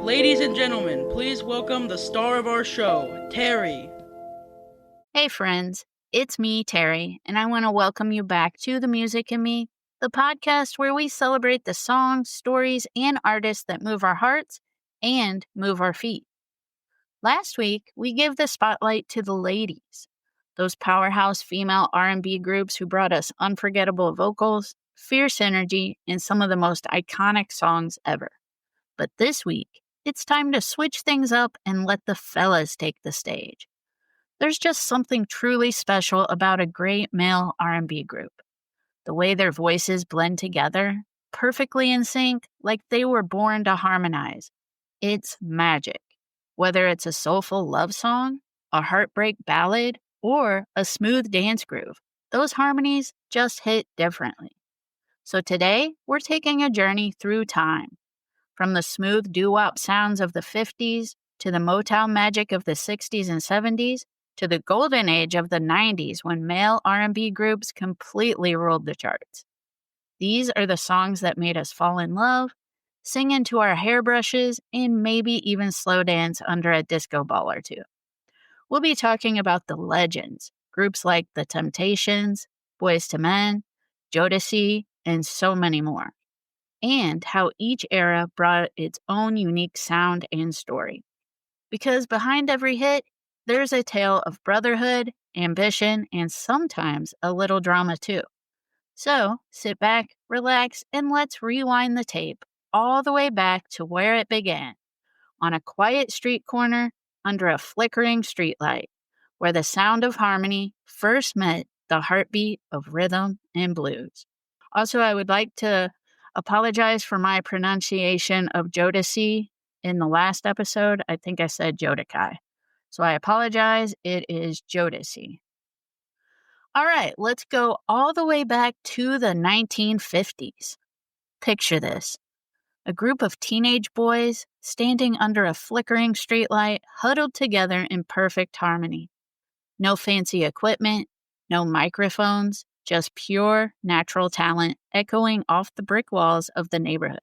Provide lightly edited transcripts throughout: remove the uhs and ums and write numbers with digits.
Ladies and gentlemen, please welcome the star of our show, Terry. Hey friends, it's me, Terry, and I want to welcome you back to The Music in Me, the podcast where we celebrate the songs, stories, and artists that move our hearts and move our feet. Last week, we gave the spotlight to the ladies, those powerhouse female R&B groups who brought us unforgettable vocals, fierce energy, and some of the most iconic songs ever. But this week, it's time to switch things up and let the fellas take the stage. There's just something truly special about a great male R&B group. The way their voices blend together, perfectly in sync, like they were born to harmonize. It's magic. Whether it's a soulful love song, a heartbreak ballad, or a smooth dance groove, those harmonies just hit differently. So today, we're taking a journey through time. From the smooth doo-wop sounds of the 50s, to the Motown magic of the 60s and 70s, to the golden age of the 90s when male R&B groups completely ruled the charts. These are the songs that made us fall in love, sing into our hairbrushes, and maybe even slow dance under a disco ball or two. We'll be talking about the legends, groups like The Temptations, Boyz II Men, Jodeci, and so many more, and how each era brought its own unique sound and story. Because behind every hit, there's a tale of brotherhood, ambition, and sometimes a little drama too. So sit back, relax, and let's rewind the tape all the way back to where it began, on a quiet street corner under a flickering streetlight, where the sound of harmony first met the heartbeat of rhythm and blues. Also, I would like to apologize for my pronunciation of Jodeci in the last episode. I think I said Jodeci. So I apologize. It is Jodeci. All right, let's go all the way back to the 1950s. Picture this. A group of teenage boys standing under a flickering streetlight, huddled together in perfect harmony. No fancy equipment, no microphones, just pure, natural talent echoing off the brick walls of the neighborhood.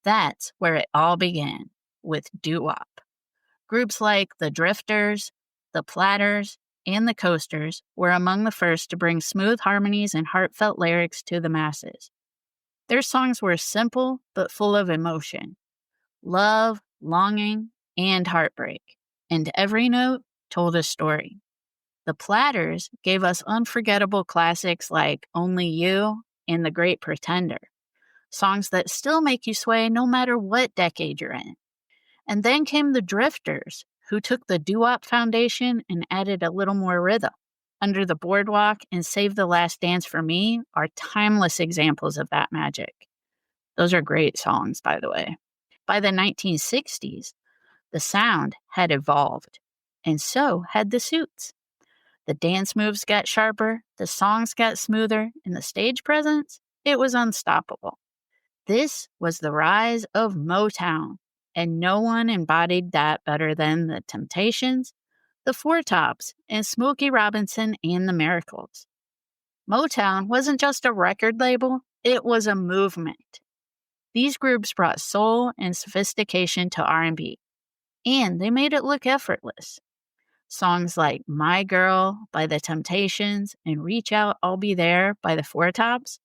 That's where it all began, with doo-wop. Groups like the Drifters, the Platters, and the Coasters were among the first to bring smooth harmonies and heartfelt lyrics to the masses. Their songs were simple but full of emotion, love, longing, and heartbreak, and every note told a story. The Platters gave us unforgettable classics like Only You and The Great Pretender, songs that still make you sway no matter what decade you're in. And then came the Drifters, who took the doo-wop foundation and added a little more rhythm. Under the Boardwalk and Save the Last Dance for Me are timeless examples of that magic. Those are great songs, by the way. By the 1960s, the sound had evolved, and so had the suits. The dance moves got sharper, the songs got smoother, and the stage presence, it was unstoppable. This was the rise of Motown, and no one embodied that better than the Temptations, the Four Tops, and Smokey Robinson and the Miracles. Motown wasn't just a record label, it was a movement. These groups brought soul and sophistication to R&B, and they made it look effortless. Songs like My Girl by The Temptations and Reach Out, I'll Be There by the Four Tops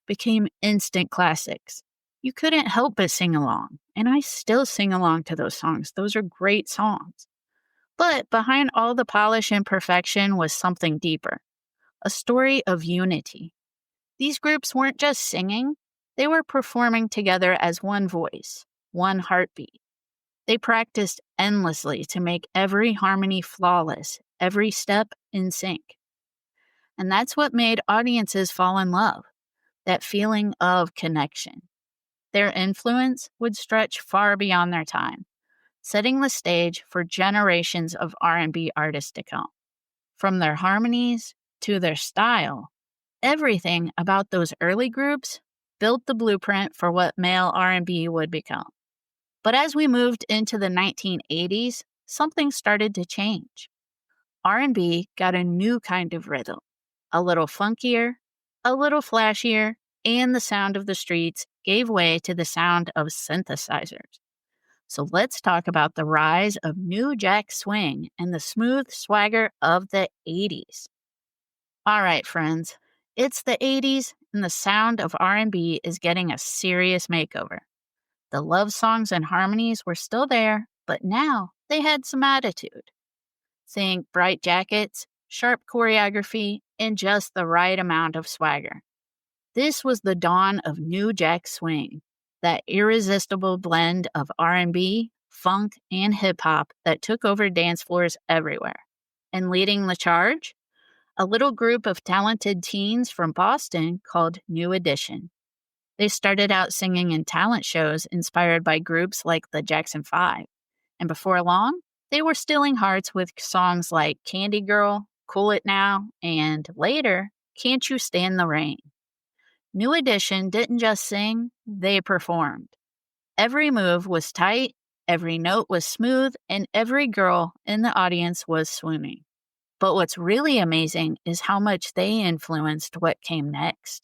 became instant classics. You couldn't help but sing along, and I still sing along to those songs. Those are great songs. But behind all the polish and perfection was something deeper, a story of unity. These groups weren't just singing, they were performing together as one voice, one heartbeat. They practiced endlessly to make every harmony flawless, every step in sync. And that's what made audiences fall in love, that feeling of connection. Their influence would stretch far beyond their time, setting the stage for generations of R&B artists to come. From their harmonies to their style, everything about those early groups built the blueprint for what male R&B would become. But as we moved into the 1980s, something started to change. R&B got a new kind of rhythm, a little funkier, a little flashier, and the sound of the streets gave way to the sound of synthesizers. So let's talk about the rise of New Jack Swing and the smooth swagger of the 80s. All right, friends, it's the 80s and the sound of R&B is getting a serious makeover. The love songs and harmonies were still there, but now they had some attitude. Think bright jackets, sharp choreography, and just the right amount of swagger. This was the dawn of New Jack Swing, that irresistible blend of R&B, funk, and hip hop that took over dance floors everywhere. And leading the charge, a little group of talented teens from Boston called New Edition. They started out singing in talent shows inspired by groups like the Jackson 5, and before long, they were stealing hearts with songs like Candy Girl, Cool It Now, and later, Can't You Stand the Rain. New Edition didn't just sing, they performed. Every move was tight, every note was smooth, and every girl in the audience was swooning. But what's really amazing is how much they influenced what came next.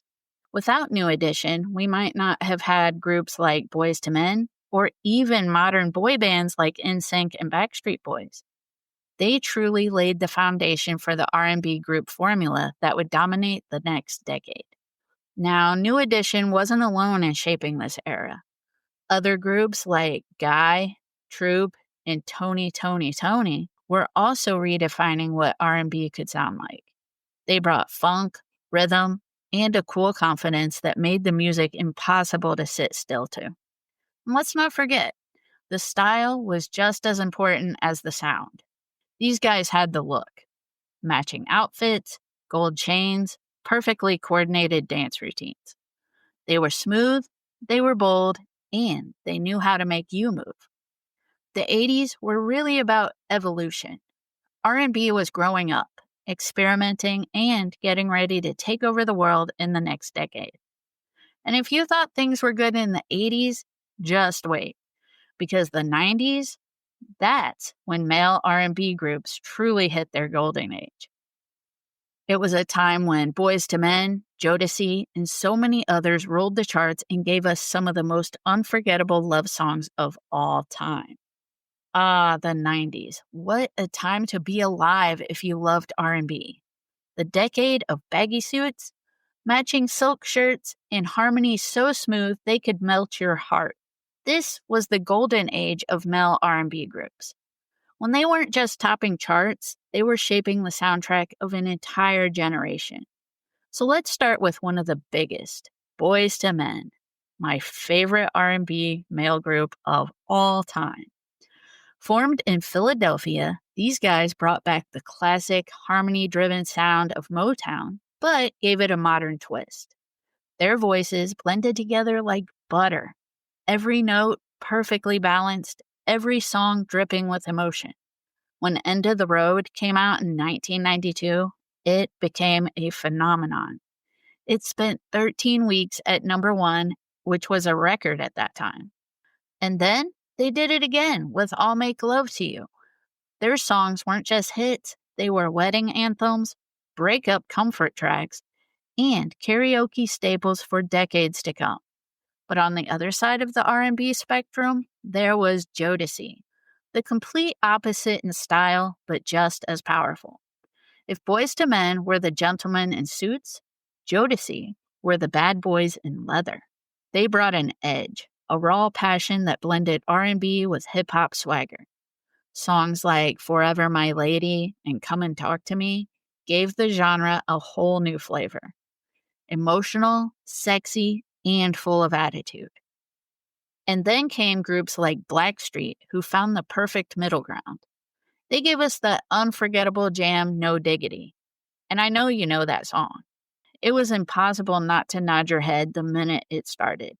Without New Edition, we might not have had groups like Boyz II Men or even modern boy bands like NSYNC and Backstreet Boys. They truly laid the foundation for the R&B group formula that would dominate the next decade. Now, New Edition wasn't alone in shaping this era. Other groups like Guy, Troop, and Tony were also redefining what R&B could sound like. They brought funk, rhythm, and a cool confidence that made the music impossible to sit still to. And let's not forget, the style was just as important as the sound. These guys had the look. Matching outfits, gold chains, perfectly coordinated dance routines. They were smooth, they were bold, and they knew how to make you move. The 80s were really about evolution. R&B was growing up, experimenting, and getting ready to take over the world in the next decade. And if you thought things were good in the 80s, just wait. Because the 90s, that's when male R&B groups truly hit their golden age. It was a time when Boyz II Men, Jodeci, and so many others ruled the charts and gave us some of the most unforgettable love songs of all time. Ah, the 90s. What a time to be alive if you loved R&B. The decade of baggy suits, matching silk shirts, and harmonies so smooth they could melt your heart. This was the golden age of male R&B groups. When they weren't just topping charts, they were shaping the soundtrack of an entire generation. So let's start with one of the biggest, Boyz II Men, my favorite R&B male group of all time. Formed in Philadelphia, these guys brought back the classic harmony-driven sound of Motown, but gave it a modern twist. Their voices blended together like butter. Every note perfectly balanced, every song dripping with emotion. When End of the Road came out in 1992, it became a phenomenon. It spent 13 weeks at number 1, which was a record at that time. And then they did it again with I'll Make Love to You. Their songs weren't just hits, they were wedding anthems, breakup comfort tracks, and karaoke staples for decades to come. But on the other side of the R&B spectrum, there was Jodeci, the complete opposite in style, but just as powerful. If Boyz II Men were the gentlemen in suits, Jodeci were the bad boys in leather. They brought an edge, a raw passion that blended R&B with hip-hop swagger. Songs like Forever My Lady and Come and Talk to Me gave the genre a whole new flavor. Emotional, sexy, and full of attitude. And then came groups like Blackstreet, who found the perfect middle ground. They gave us the unforgettable jam No Diggity. And I know you know that song. It was impossible not to nod your head the minute it started.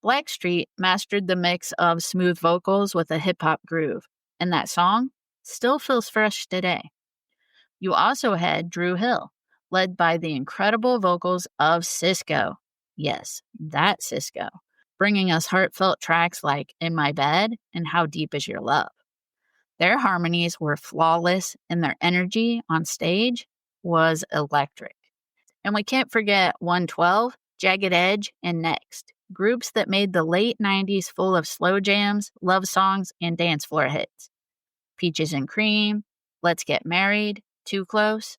Blackstreet mastered the mix of smooth vocals with a hip-hop groove, and that song still feels fresh today. You also had Dru Hill, led by the incredible vocals of Sisqó. Yes, that Sisqó, bringing us heartfelt tracks like In My Bed and How Deep Is Your Love. Their harmonies were flawless, and their energy on stage was electric. And we can't forget 112, Jagged Edge, and Next, groups that made the late 90s full of slow jams, love songs, and dance floor hits. Peaches and Cream, Let's Get Married, Too Close,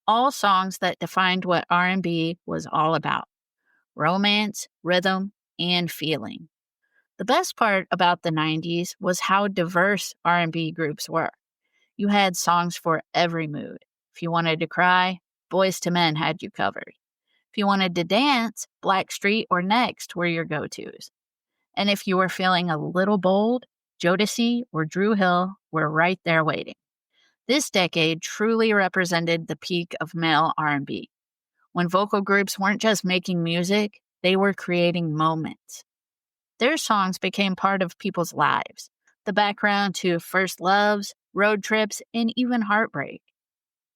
all songs that defined what R&B was all about: romance, rhythm, and feeling. The best part about the 90s was how diverse R&B groups were. You had songs for every mood. If you wanted to cry, Boyz II Men had you covered. If you wanted to dance, Blackstreet or Next were your go-tos. And if you were feeling a little bold, Jodeci or Drew Hill were right there waiting. This decade truly represented the peak of male R&B, when vocal groups weren't just making music, they were creating moments. Their songs became part of people's lives, the background to first loves, road trips, and even heartbreak.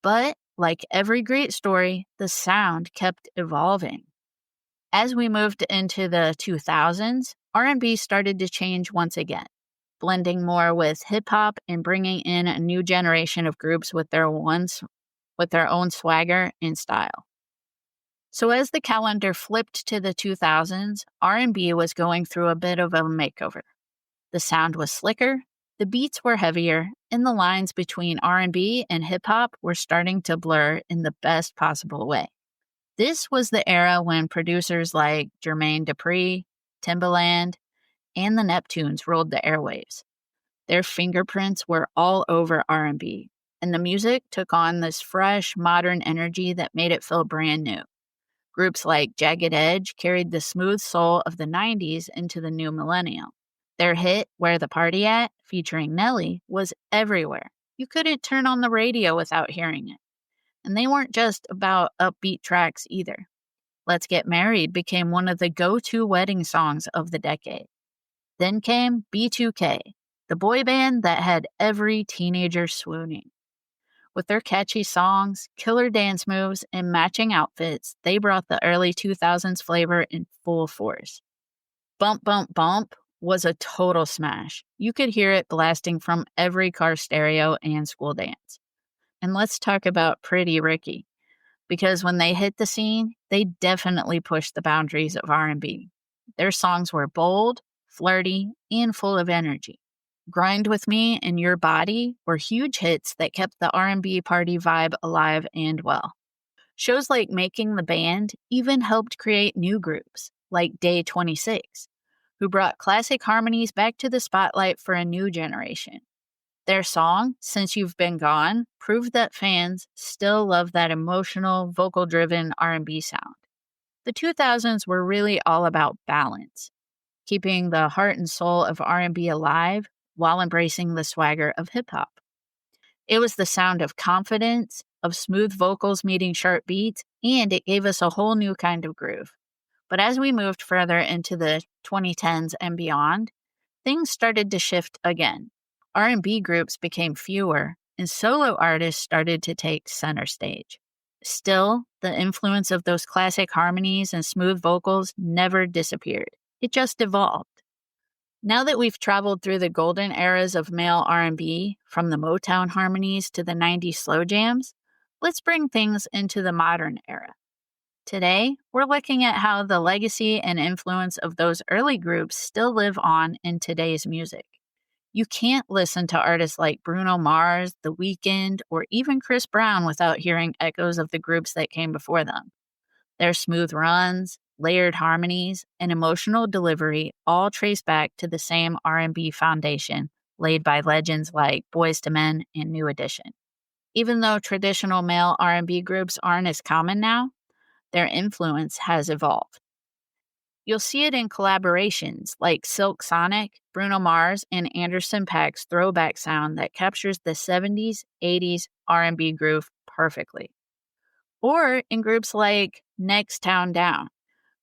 But, like every great story, the sound kept evolving. As we moved into the 2000s, R&B started to change once again, blending more with hip-hop and bringing in a new generation of groups with their own swagger and style. So as the calendar flipped to the 2000s, R&B was going through a bit of a makeover. The sound was slicker, the beats were heavier, and the lines between R&B and hip-hop were starting to blur in the best possible way. This was the era when producers like Jermaine Dupri, Timbaland, and the Neptunes ruled the airwaves. Their fingerprints were all over R&B, and the music took on this fresh, modern energy that made it feel brand new. Groups like Jagged Edge carried the smooth soul of the 90s into the new millennium. Their hit, Where the Party At, featuring Nelly, was everywhere. You couldn't turn on the radio without hearing it. And they weren't just about upbeat tracks either. Let's Get Married became one of the go-to wedding songs of the decade. Then came B2K, the boy band that had every teenager swooning. With their catchy songs, killer dance moves, and matching outfits, they brought the early 2000s flavor in full force. Bump Bump Bump was a total smash. You could hear it blasting from every car stereo and school dance. And let's talk about Pretty Ricky, because when they hit the scene, they definitely pushed the boundaries of R&B. Their songs were bold, flirty, and full of energy. Grind With Me and Your Body were huge hits that kept the R&B party vibe alive and well. Shows like Making the Band even helped create new groups, like Day 26, who brought classic harmonies back to the spotlight for a new generation. Their song, Since You've Been Gone, proved that fans still love that emotional, vocal-driven R&B sound. The 2000s were really all about balance, keeping the heart and soul of R&B alive while embracing the swagger of hip-hop. It was the sound of confidence, of smooth vocals meeting sharp beats, and it gave us a whole new kind of groove. But as we moved further into the 2010s and beyond, things started to shift again. R&B groups became fewer, and solo artists started to take center stage. Still, the influence of those classic harmonies and smooth vocals never disappeared. It just evolved. Now that we've traveled through the golden eras of male R&B, from the Motown harmonies to the 90s slow jams, let's bring things into the modern era. Today, we're looking at how the legacy and influence of those early groups still live on in today's music. You can't listen to artists like Bruno Mars, The Weeknd, or even Chris Brown without hearing echoes of the groups that came before them. Their smooth runs, layered harmonies, and emotional delivery all trace back to the same R&B foundation laid by legends like Boyz II Men and New Edition. Even though traditional male R&B groups aren't as common now, their influence has evolved. You'll see it in collaborations like Silk Sonic, Bruno Mars, and Anderson .Paak's throwback sound that captures the 70s, 80s R&B groove perfectly. Or in groups like Next Town Down,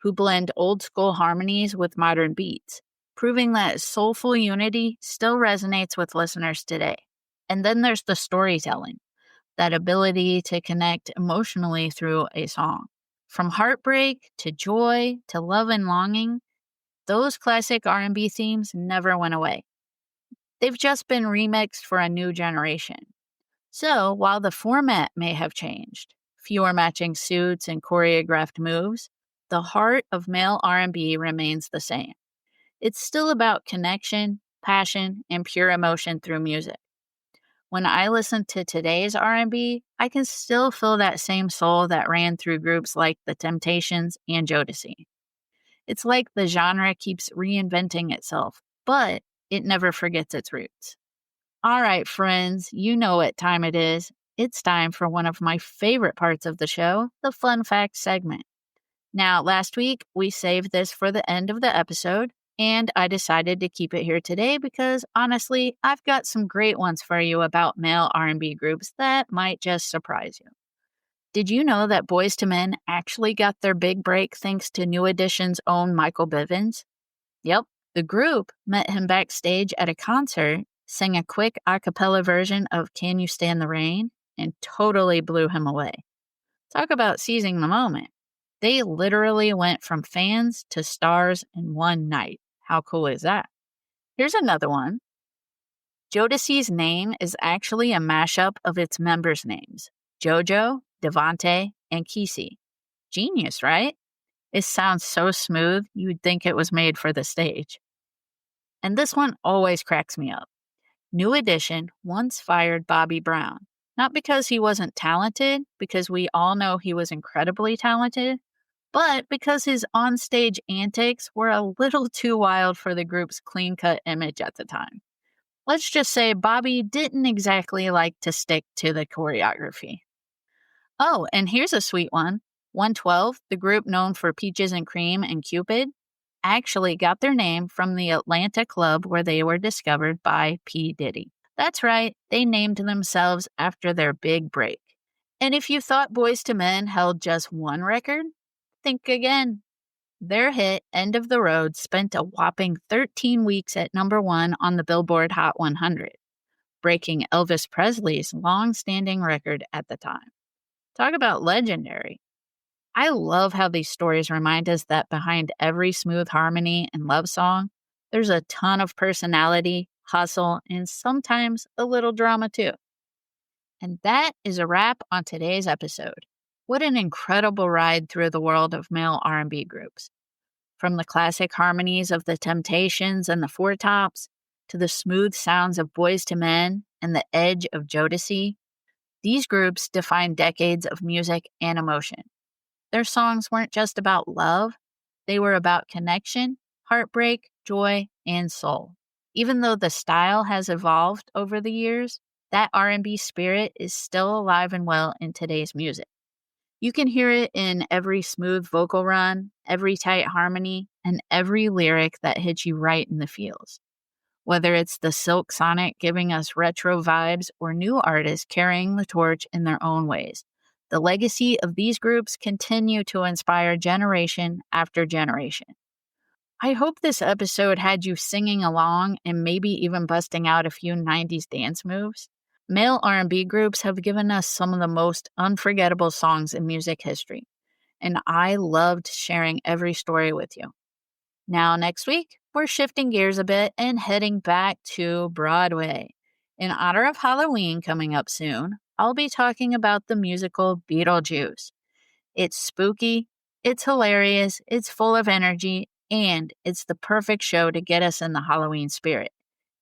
who blend old school harmonies with modern beats, proving that soulful unity still resonates with listeners today. And then there's the storytelling, that ability to connect emotionally through a song. From heartbreak to joy to love and longing, those classic R&B themes never went away. They've just been remixed for a new generation. So while the format may have changed, fewer matching suits and choreographed moves, the heart of male R&B remains the same. It's still about connection, passion, and pure emotion through music. When I listen to today's R&B, I can still feel that same soul that ran through groups like The Temptations and Jodeci. It's like the genre keeps reinventing itself, but it never forgets its roots. All right, friends, you know what time it is. It's time for one of my favorite parts of the show, the fun fact segment. Now, last week, we saved this for the end of the episode, and I decided to keep it here today because, honestly, I've got some great ones for you about male R&B groups that might just surprise you. Did you know that Boyz II Men actually got their big break thanks to New Edition's own Michael Bivins? Yep, the group met him backstage at a concert, sang a quick a cappella version of Can You Stand the Rain, and totally blew him away. Talk about seizing the moment. They literally went from fans to stars in one night. How cool is that? Here's another one. Jodeci's name is actually a mashup of its members' names, Jojo, Devante, and Kesey. Genius, right? It sounds so smooth, you would think it was made for the stage. And this one always cracks me up. New Edition once fired Bobby Brown, not because he wasn't talented, because we all know he was incredibly talented, but because his onstage antics were a little too wild for the group's clean-cut image at the time. Let's just say Bobby didn't exactly like to stick to the choreography. Oh, and here's a sweet one. 112, the group known for Peaches and Cream and Cupid, actually got their name from the Atlanta club where they were discovered by P. Diddy. That's right, they named themselves after their big break. And if you thought Boyz II Men held just one record, think again. Their hit, End of the Road, spent a whopping 13 weeks at number 1 on the Billboard Hot 100, breaking Elvis Presley's long-standing record at the time. Talk about legendary. I love how these stories remind us that behind every smooth harmony and love song, there's a ton of personality, hustle, and sometimes a little drama too. And that is a wrap on today's episode. What an incredible ride through the world of male R&B groups. From the classic harmonies of The Temptations and the Four Tops, to the smooth sounds of Boyz II Men and the edge of Jodeci, these groups defined decades of music and emotion. Their songs weren't just about love, they were about connection, heartbreak, joy, and soul. Even though the style has evolved over the years, that R&B spirit is still alive and well in today's music. You can hear it in every smooth vocal run, every tight harmony, and every lyric that hits you right in the feels. Whether it's the Silk Sonic giving us retro vibes or new artists carrying the torch in their own ways, the legacy of these groups continue to inspire generation after generation. I hope this episode had you singing along and maybe even busting out a few 90s dance moves. Male R&B groups have given us some of the most unforgettable songs in music history, and I loved sharing every story with you. Now, next week, we're shifting gears a bit and heading back to Broadway. In honor of Halloween coming up soon, I'll be talking about the musical Beetlejuice. It's spooky, it's hilarious, it's full of energy, and it's the perfect show to get us in the Halloween spirit.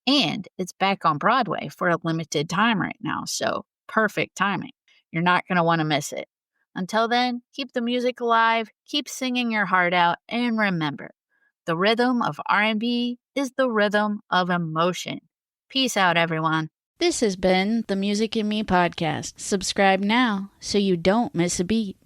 And it's back on Broadway for a limited time right now, so perfect timing. You're not going to want to miss it. Until then, keep the music alive, keep singing your heart out, and remember, the rhythm of R&B is the rhythm of emotion. Peace out, everyone. This has been the Music in Me podcast. Subscribe now so you don't miss a beat.